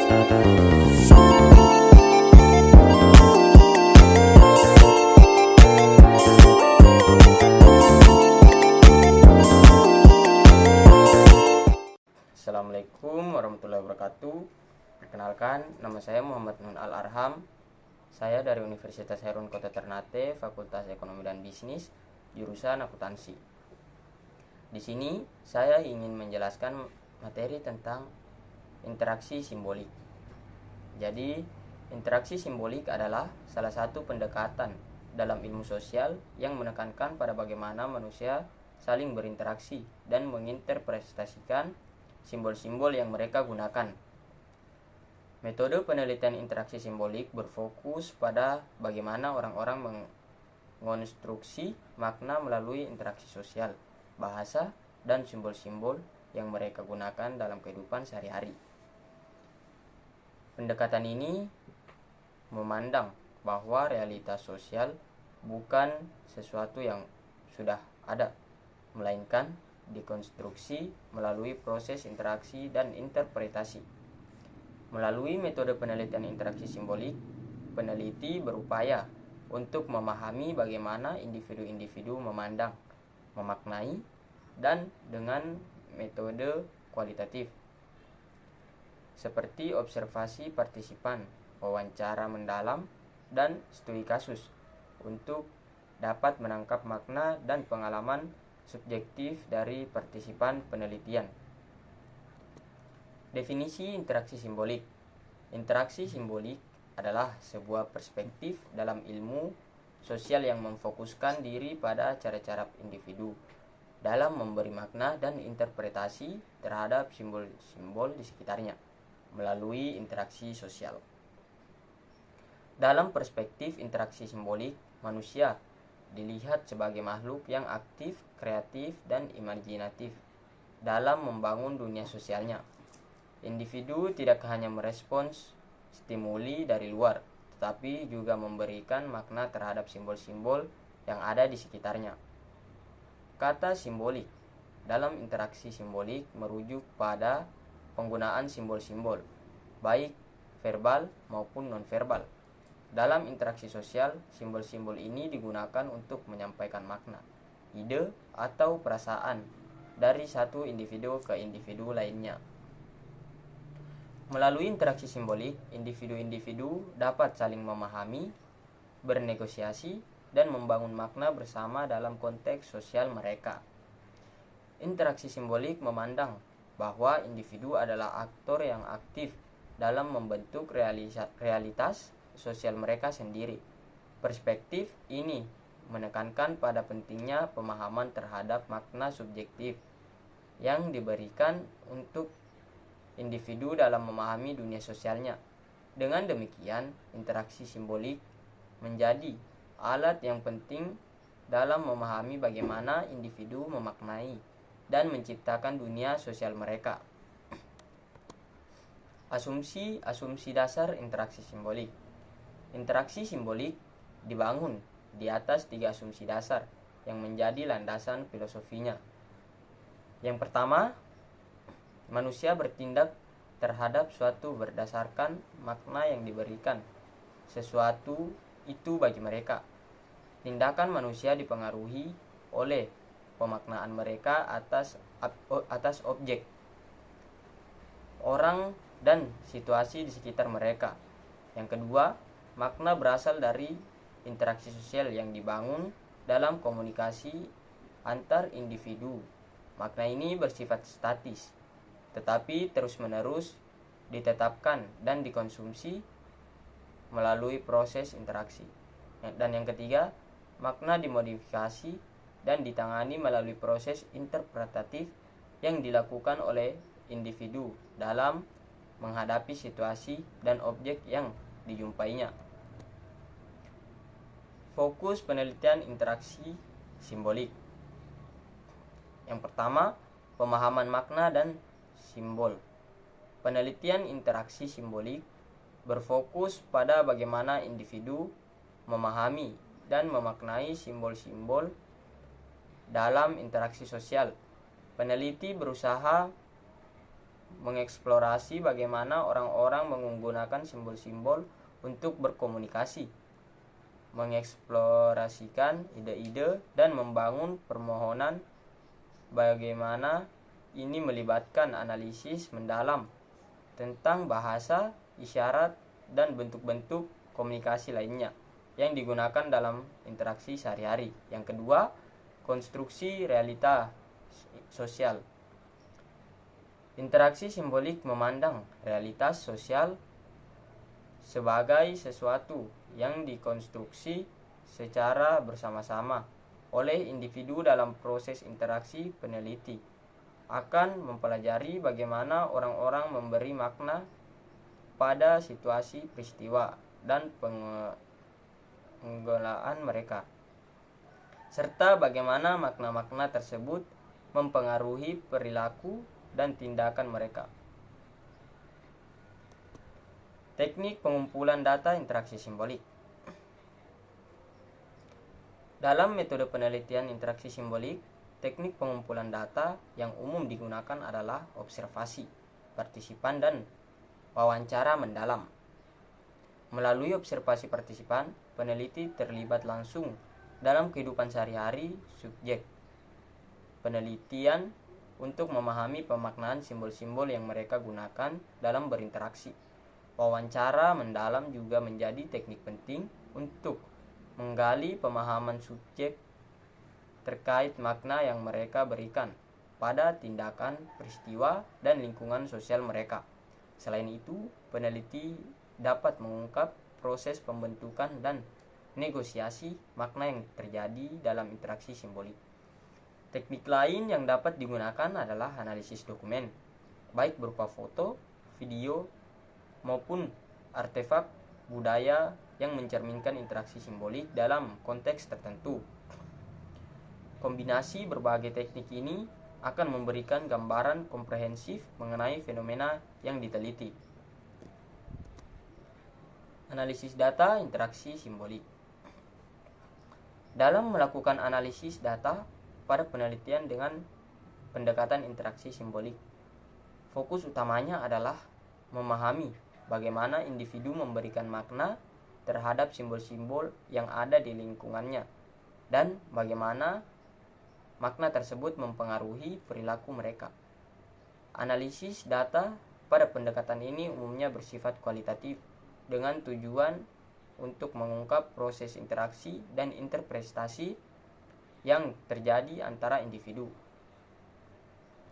Assalamualaikum warahmatullahi wabarakatuh. Perkenalkan, nama saya Muhammad Nun Al-Arham. Saya dari Universitas Herun Kota Ternate, Fakultas Ekonomi dan Bisnis, jurusan akuntansi. Di sini saya ingin menjelaskan materi tentang interaksi simbolik. Jadi, interaksi simbolik adalah salah satu pendekatan dalam ilmu sosial yang menekankan pada bagaimana manusia saling berinteraksi dan menginterpretasikan simbol-simbol yang mereka gunakan. Metode penelitian interaksi simbolik berfokus pada bagaimana orang-orang mengonstruksi makna melalui interaksi sosial, bahasa, dan simbol-simbol yang mereka gunakan dalam kehidupan sehari-hari. Pendekatan ini memandang bahwa realitas sosial bukan sesuatu yang sudah ada, melainkan dikonstruksi melalui proses interaksi dan interpretasi. Melalui metode penelitian interaksi simbolik, peneliti berupaya untuk memahami bagaimana individu-individu memandang, memaknai, dan dengan metode kualitatif seperti observasi partisipan, wawancara mendalam, dan studi kasus untuk dapat menangkap makna dan pengalaman subjektif dari partisipan penelitian. Definisi interaksi simbolik. Interaksi simbolik adalah sebuah perspektif dalam ilmu sosial yang memfokuskan diri pada cara-cara individu dalam memberi makna dan interpretasi terhadap simbol-simbol di sekitarnya melalui interaksi sosial. Dalam perspektif interaksi simbolik, manusia dilihat sebagai makhluk yang aktif, kreatif, dan imajinatif dalam membangun dunia sosialnya. Individu tidak hanya merespons stimuli dari luar, tetapi juga memberikan makna terhadap simbol-simbol yang ada di sekitarnya. Kata simbolik dalam interaksi simbolik merujuk pada penggunaan simbol-simbol, baik verbal maupun non-verbal. Dalam interaksi sosial, simbol-simbol ini digunakan untuk menyampaikan makna, ide, atau perasaan dari satu individu ke individu lainnya. Melalui interaksi simbolik, individu-individu dapat saling memahami, bernegosiasi, dan membangun makna bersama dalam konteks sosial mereka. Interaksi simbolik memandang bahwa individu adalah aktor yang aktif dalam membentuk realitas sosial mereka sendiri. Perspektif ini menekankan pada pentingnya pemahaman terhadap makna subjektif yang diberikan untuk individu dalam memahami dunia sosialnya. Dengan demikian, interaksi simbolik menjadi alat yang penting dalam memahami bagaimana individu memaknai dan menciptakan dunia sosial mereka. Asumsi dasar interaksi simbolik. Interaksi simbolik dibangun di atas 3 asumsi dasar yang menjadi landasan filosofinya. Yang pertama, manusia bertindak terhadap suatu berdasarkan makna yang diberikan sesuatu itu bagi mereka. Tindakan manusia dipengaruhi oleh pemaknaan mereka atas objek, orang, dan situasi di sekitar mereka. Yang kedua, makna berasal dari interaksi sosial yang dibangun dalam komunikasi antar individu. Makna ini bersifat statis, tetapi terus-menerus ditetapkan dan dikonsumsi melalui proses interaksi. Dan yang ketiga, makna dimodifikasi dan ditangani melalui proses interpretatif yang dilakukan oleh individu dalam menghadapi situasi dan objek yang dijumpainya. Fokus penelitian interaksi simbolik. Yang pertama, pemahaman makna dan simbol. Penelitian interaksi simbolik berfokus pada bagaimana individu memahami dan memaknai simbol-simbol dalam interaksi sosial. Peneliti berusaha mengeksplorasi bagaimana orang-orang menggunakan simbol-simbol untuk berkomunikasi, mengeksplorasikan ide-ide dan membangun permohonan. Bagaimana ini melibatkan analisis mendalam tentang bahasa, isyarat, dan bentuk-bentuk komunikasi lainnya yang digunakan dalam interaksi sehari-hari. Yang kedua, konstruksi realita sosial. Interaksi simbolik memandang realitas sosial sebagai sesuatu yang dikonstruksi secara bersama-sama oleh individu. Dalam proses interaksi, peneliti akan mempelajari bagaimana orang-orang memberi makna pada situasi, peristiwa, dan penggunaan mereka, serta bagaimana makna-makna tersebut mempengaruhi perilaku dan tindakan mereka. Teknik pengumpulan data interaksi simbolik. Dalam metode penelitian interaksi simbolik, teknik pengumpulan data yang umum digunakan adalah observasi partisipan dan wawancara mendalam. Melalui observasi partisipan, peneliti terlibat langsung dalam kehidupan sehari-hari subjek penelitian untuk memahami pemaknaan simbol-simbol yang mereka gunakan dalam berinteraksi. Wawancara mendalam juga menjadi teknik penting untuk menggali pemahaman subjek terkait makna yang mereka berikan pada tindakan, peristiwa, dan lingkungan sosial mereka. Selain itu, peneliti dapat mengungkap proses pembentukan dan negosiasi makna yang terjadi dalam interaksi simbolik. Teknik lain yang dapat digunakan adalah analisis dokumen, baik berupa foto, video, maupun artefak budaya yang mencerminkan interaksi simbolik dalam konteks tertentu. Kombinasi berbagai teknik ini akan memberikan gambaran komprehensif mengenai fenomena yang diteliti. Analisis data interaksi simbolik. Dalam melakukan analisis data pada penelitian dengan pendekatan interaksi simbolik, fokus utamanya adalah memahami bagaimana individu memberikan makna terhadap simbol-simbol yang ada di lingkungannya dan bagaimana makna tersebut mempengaruhi perilaku mereka. Analisis data pada pendekatan ini umumnya bersifat kualitatif dengan tujuan untuk mengungkap proses interaksi dan interpretasi yang terjadi antara individu.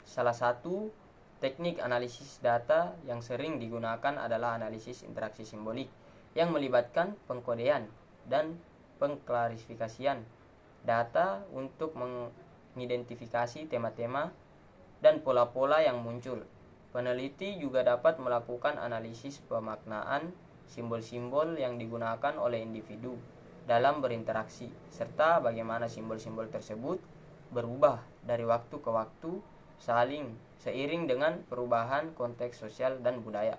Salah satu teknik analisis data yang sering digunakan adalah analisis interaksi simbolik yang melibatkan pengkodean dan pengklarifikasian data untuk mengidentifikasi tema-tema dan pola-pola yang muncul. Peneliti juga dapat melakukan analisis pemaknaan simbol-simbol yang digunakan oleh individu dalam berinteraksi, serta bagaimana simbol-simbol tersebut berubah dari waktu ke waktu seiring dengan perubahan konteks sosial dan budaya.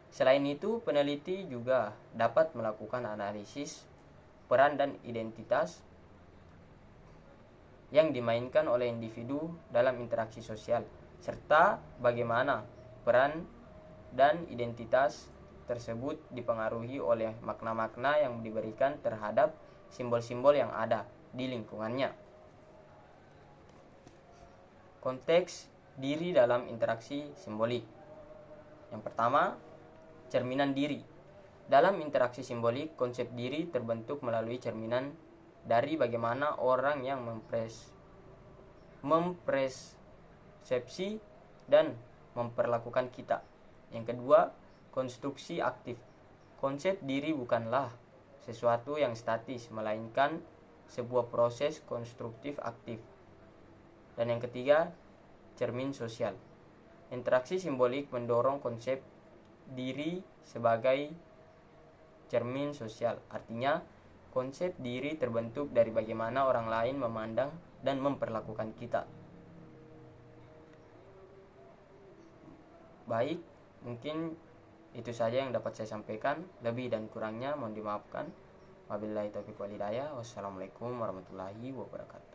Selain itu, peneliti juga dapat melakukan analisis peran dan identitas yang dimainkan oleh individu dalam interaksi sosial, serta bagaimana peran dan identitas tersebut dipengaruhi oleh makna-makna yang diberikan terhadap simbol-simbol yang ada di lingkungannya. Konteks diri dalam interaksi simbolik. Yang pertama, cerminan diri. Dalam interaksi simbolik, konsep diri terbentuk melalui cerminan dari bagaimana orang yang mempersepsi dan memperlakukan kita. Yang kedua, konstruksi aktif. Konsep diri bukanlah sesuatu yang statis, melainkan sebuah proses konstruktif aktif. Dan yang ketiga, cermin sosial. Interaksi simbolik mendorong konsep diri sebagai cermin sosial. Artinya, konsep diri terbentuk dari bagaimana orang lain memandang dan memperlakukan kita. Baik, mungkin itu saja yang dapat saya sampaikan. Lebih dan kurangnya mohon dimaafkan. Wabillahi taufiq wal hidayah. Wassalamualaikum warahmatullahi wabarakatuh.